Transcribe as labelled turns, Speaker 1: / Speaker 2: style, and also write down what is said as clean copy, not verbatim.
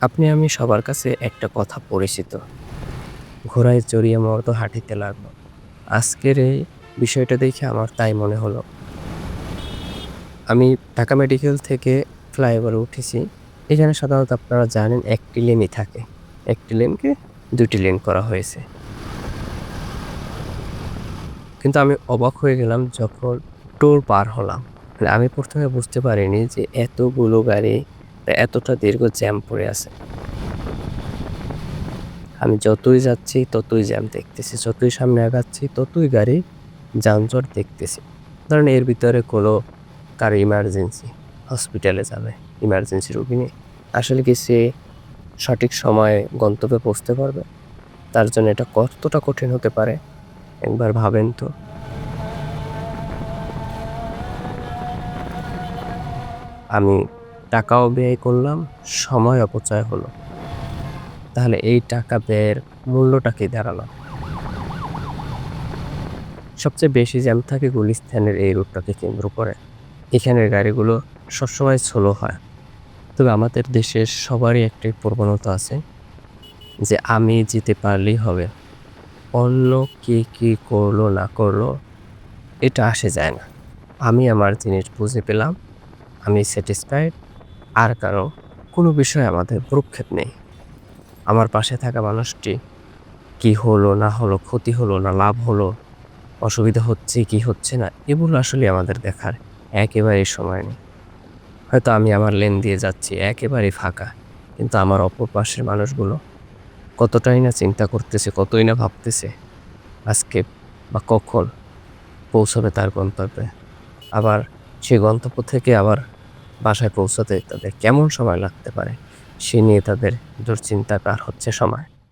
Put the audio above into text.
Speaker 1: আপনি আমি সবার কাছে একটা কথা পরিচিত। ঘোড়ায় চড়িয়ে মর্দ হাঁটিতে লাগলো। আজকের এই বিষয়টা দেখে আমার তাই মনে হলো। আমি ঢাকা মেডিকেল থেকে ফ্লাইওভারে উঠেছি। এখানে সাধারণত আপনারা জানেন একটি লেনই থাকে। একটি লেনকে ২ টি লেন করা হয়েছে। কিন্তু আমি অবাক হয়ে গেলাম যখন টোল পার হলাম। মানে আমি ১ম এ বুঝতে পারিনি যে এতগুলো গাড়ি এতটা দীর্ঘ জ্যাম পড়ে আছে। আমি যতই যাচ্ছি ততই জ্যাম দেখতেছি। যতই সামনে আগাচ্ছি ততই গাড়ি যানজট দেখতেছি। ধরেন এর ভিতরে কোনো কারো ইমার্জেন্সি, হসপিটালে যাবে, ইমার্জেন্সি রোগী নিয়ে। আসলে কি সে সঠিক সময়ে গন্তব্যে পৌঁছতে পারবে? তার জন্য এটা কতটা কঠিন হতে পারে একবার ভাবেন তো। আমি টাকাও ব্যয় করলাম, সময় অপচয় হলো। তাহলে এই টাকা ব্যয়ের মূল্যটা কি দাঁড়ালো? সবচেয়ে বেশি জ্যাম থাকে গুলিস্তানের এই রুটটাকে কেন্দ্র করে। এখানের গাড়িগুলো সবসময় স্লো হয়। তবে আমাদের দেশের সবারই একটাই প্রবণতা আছে যে আমি যেতে পারলেই হবে। অন্য কে কি করলো না করলো এটা আসে যায় না। আমি আমার জিনিস বুঝে পেলাম, আমি স্যাটিসফাইড। আর কারো কোনো বিষয়ে আমাদের ভ্রুক্ষেপ নেই। আমার পাশে থাকা মানুষটি কি হলো না হলো, ক্ষতি হলো না লাভ হলো, অসুবিধা হচ্ছে কি হচ্ছে না এগুলো আসলে আমাদের দেখার একেবারেই সময় নেই। হয়তো আমি আমার লেন দিয়ে যাচ্ছি একেবারেই ফাঁকা। কিন্তু আমার অপর পাশের মানুষগুলো কতটাই না চিন্তা করতেছে, কতই না ভাবতেছে আজকে বা কখন পৌঁছাবে তার গন্তব্যে। আবার সেই গন্তব্য থেকে আবার বাসায় পৌঁছাতে তাদের কেমন সময় লাগতে পারে সে নিয়ে তাদের দুশ্চিন্তায় পার হচ্ছে সময়।